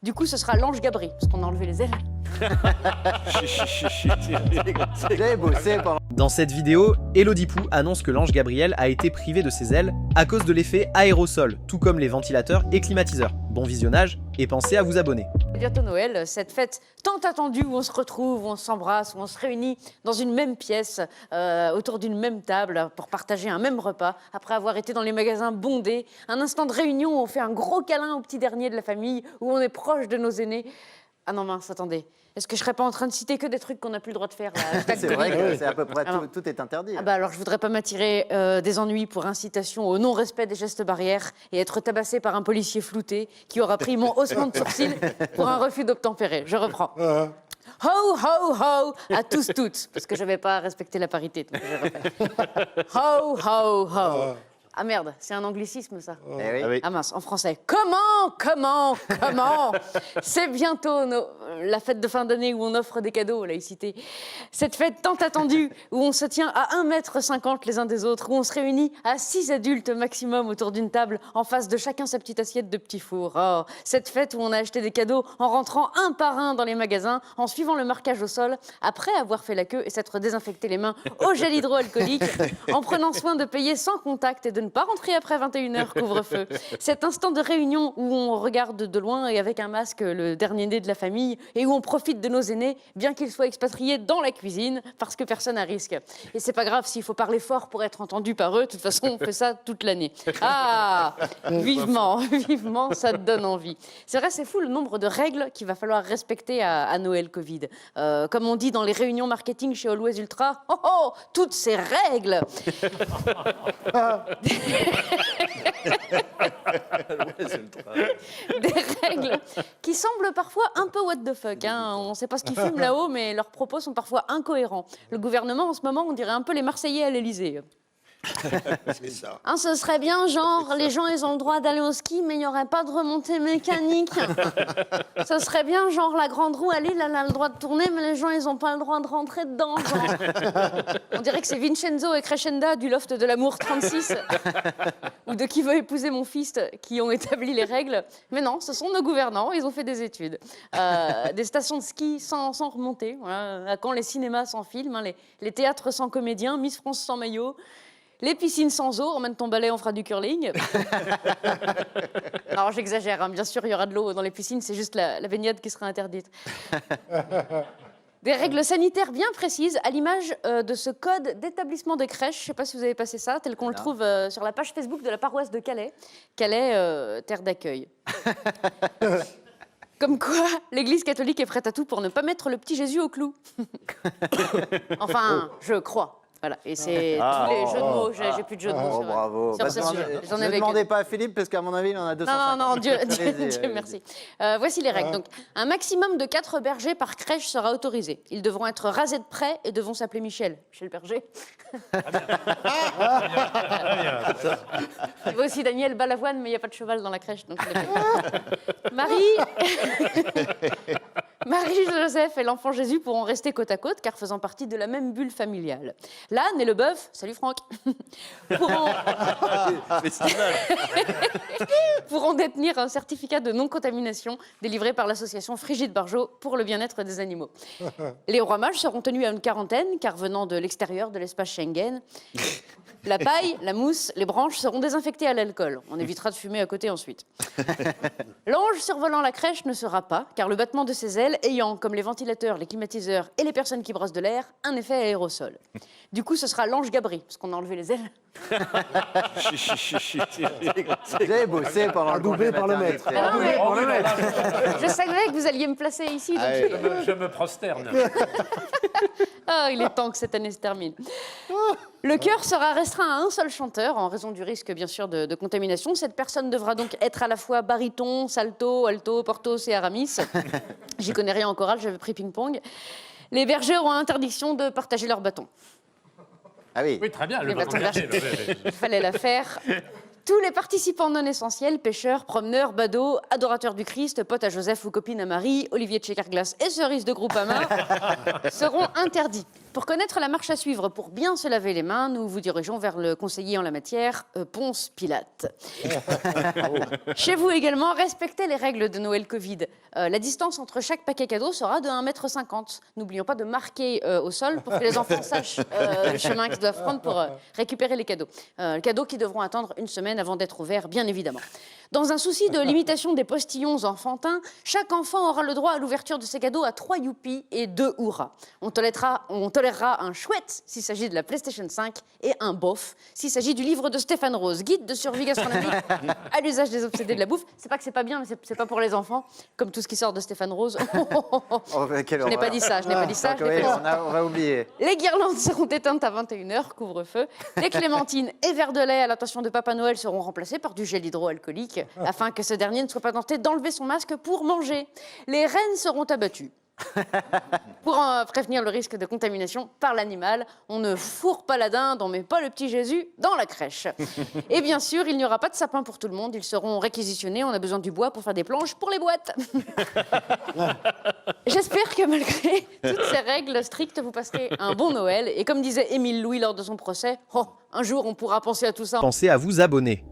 Du coup, ce sera l'ange Gabri, parce qu'on a enlevé les ailes. J'ai bossé pendant... Dans cette vidéo, Elodie Pou annonce que l'ange Gabriel a été privé de ses ailes à cause de l'effet aérosol, tout comme les ventilateurs et climatiseurs. Bon visionnage et pensez à vous abonner. Bientôt Noël, cette fête tant attendue où on se retrouve, où on s'embrasse, où on se réunit dans une même pièce, autour d'une même table pour partager un même repas, après avoir été dans les magasins bondés, un instant de réunion où on fait un gros câlin au petit dernier de la famille, où on est proche de nos aînés. Ah non mince, attendez, est-ce que je serais pas en train de citer que des trucs qu'on n'a plus le droit de faire là? C'est vrai que c'est à peu près tout est interdit. Ah bah alors je voudrais pas m'attirer des ennuis pour incitation au non-respect des gestes barrières et être tabassé par un policier flouté qui aura pris mon haussement de sourcil pour un refus d'obtempérer. Je reprends. Ho, ho, ho, à tous, toutes, parce que je vais pas respecter la parité. Donc je répète. Ho, ho, ho. Ah merde, c'est un anglicisme ça. Eh oui. Ah mince, en français. Comment C'est bientôt la fête de fin d'année où on offre des cadeaux, laïcité. Cette fête tant attendue où on se tient à 1,50 m les uns des autres, où on se réunit à 6 adultes maximum autour d'une table, en face de chacun sa petite assiette de petits fours. Oh, cette fête où on a acheté des cadeaux en rentrant un par un dans les magasins, en suivant le marquage au sol, après avoir fait la queue et s'être désinfecté les mains au gel hydroalcoolique, en prenant soin de payer sans contact et de ne pas rentrer après 21 h couvre-feu. Cet instant de réunion où on regarde de loin et avec un masque le dernier né de la famille et où on profite de nos aînés, bien qu'ils soient expatriés dans la cuisine, parce que personne n'a risque. Et c'est pas grave s'il faut parler fort pour être entendu par eux, de toute façon on fait ça toute l'année. Ah, vivement, ça te donne envie. C'est vrai, c'est fou le nombre de règles qu'il va falloir respecter à Noël Covid. Comme on dit dans les réunions marketing chez Always Ultra, toutes ces règles. Des règles qui semblent parfois un peu what the fuck. Hein. On ne sait pas ce qu'ils fument là-haut, mais leurs propos sont parfois incohérents. Le gouvernement, en ce moment, on dirait un peu les Marseillais à l'Élysée. C'est ça. Hein, ce serait bien, genre, les gens, ils ont le droit d'aller au ski, mais il n'y aurait pas de remontée mécanique. Ce serait bien, genre, la grande roue à Lille, elle a le droit de tourner, mais les gens, ils n'ont pas le droit de rentrer dedans. Genre. On dirait que c'est Vincenzo et Crescenda du Loft de l'Amour 36, ou de Qui veut épouser mon fils, qui ont établi les règles. Mais non, ce sont nos gouvernants, ils ont fait des études. Des stations de ski sans remontée, voilà. Quand les cinémas sans film, hein, les théâtres sans comédiens, Miss France sans maillot. Les piscines sans eau, emmène ton balai, on fera du curling. Alors j'exagère, hein. Bien sûr il y aura de l'eau dans les piscines, c'est juste la baignade qui sera interdite. Des règles sanitaires bien précises, à l'image de ce code d'établissement de crèche, je ne sais pas si vous avez passé ça, tel qu'on le trouve sur la page Facebook de la paroisse de Calais. Calais, terre d'accueil. Comme quoi, l'Église catholique est prête à tout pour ne pas mettre le petit Jésus au clou. Enfin, je crois. Voilà, et c'est tous les jeux de mots, j'ai plus de jeux de mots. Bravo. Ne demandez pas à Philippe, parce qu'à mon avis, il en a 250. Non, Dieu merci. Voici les règles. Donc, un maximum de 4 bergers par crèche sera autorisé. Ils devront être rasés de près et devront s'appeler Michel. Michel Berger. Il y a aussi Daniel Balavoine, mais il n'y a pas de cheval dans la crèche. Donc Marie-Joseph et l'enfant Jésus pourront rester côte à côte, car faisant partie de la même bulle familiale. L'âne et le bœuf, salut Franck, pourront détenir un certificat de non-contamination délivré par l'association Frigide Barjot pour le bien-être des animaux. Les rois mages seront tenus à une quarantaine, car venant de l'extérieur de l'espace Schengen. La paille, la mousse, les branches seront désinfectées à l'alcool. On évitera de fumer à côté ensuite. L'ange survolant la crèche ne sera pas, car le battement de ses ailes ayant, comme les ventilateurs, les climatiseurs et les personnes qui brassent de l'air, un effet aérosol. Du coup, ce sera l'ange Gabri, parce qu'on a enlevé les ailes. J'ai bossé pendant le Adoubé par le maître. Je savais que vous alliez me placer ici. Donc Je me prosterne. Ah, il est temps que cette année se termine. Le chœur sera restreint à un seul chanteur, en raison du risque, bien sûr, de contamination. Cette personne devra donc être à la fois baryton, salto, alto, portos et aramis. J'y connais rien en chorale, j'avais pris ping-pong. Les bergers auront interdiction de partager leur bâton. Ah oui. Oui, très bien. Les bâtons bergers. Il fallait la faire. Tous les participants non essentiels, pêcheurs, promeneurs, badauds, adorateurs du Christ, potes à Joseph ou copines à Marie, Olivier de chez Carglass et cerises de Groupama, seront interdits. Pour connaître la marche à suivre, pour bien se laver les mains, nous vous dirigeons vers le conseiller en la matière, Ponce Pilate. Chez vous également, respectez les règles de Noël Covid. La distance entre chaque paquet cadeau sera de 1,50 m. N'oublions pas de marquer au sol pour que les enfants sachent le chemin qu'ils doivent prendre pour récupérer les cadeaux. Cadeaux qui devront attendre une semaine avant d'être ouverts, bien évidemment. Dans un souci de limitation des postillons enfantins, chaque enfant aura le droit à l'ouverture de ses cadeaux à 3 youpi et 2 hurrahs. On tolérera un chouette s'il s'agit de la PlayStation 5 et un bof s'il s'agit du livre de Stéphane Rose, guide de survie gastronomique à l'usage des obsédés de la bouffe. C'est pas que c'est pas bien, mais c'est pas pour les enfants, comme tout ce qui sort de Stéphane Rose. Je n'ai pas dit ça, On va oublier. Les guirlandes seront éteintes à 21 h, couvre-feu. Les clémentines et verres de lait à l'attention de Papa Noël seront remplacés par du gel hydroalcoolique afin que ce dernier ne soit pas tenté d'enlever son masque pour manger. Les rennes seront abattues. Pour prévenir le risque de contamination par l'animal, on ne fourre pas la dinde, on ne met pas le petit Jésus dans la crèche. Et bien sûr, il n'y aura pas de sapin pour tout le monde, ils seront réquisitionnés, on a besoin du bois pour faire des planches pour les boîtes. J'espère que malgré toutes ces règles strictes, vous passerez un bon Noël. Et comme disait Émile Louis lors de son procès, un jour on pourra penser à tout ça. Pensez à vous abonner.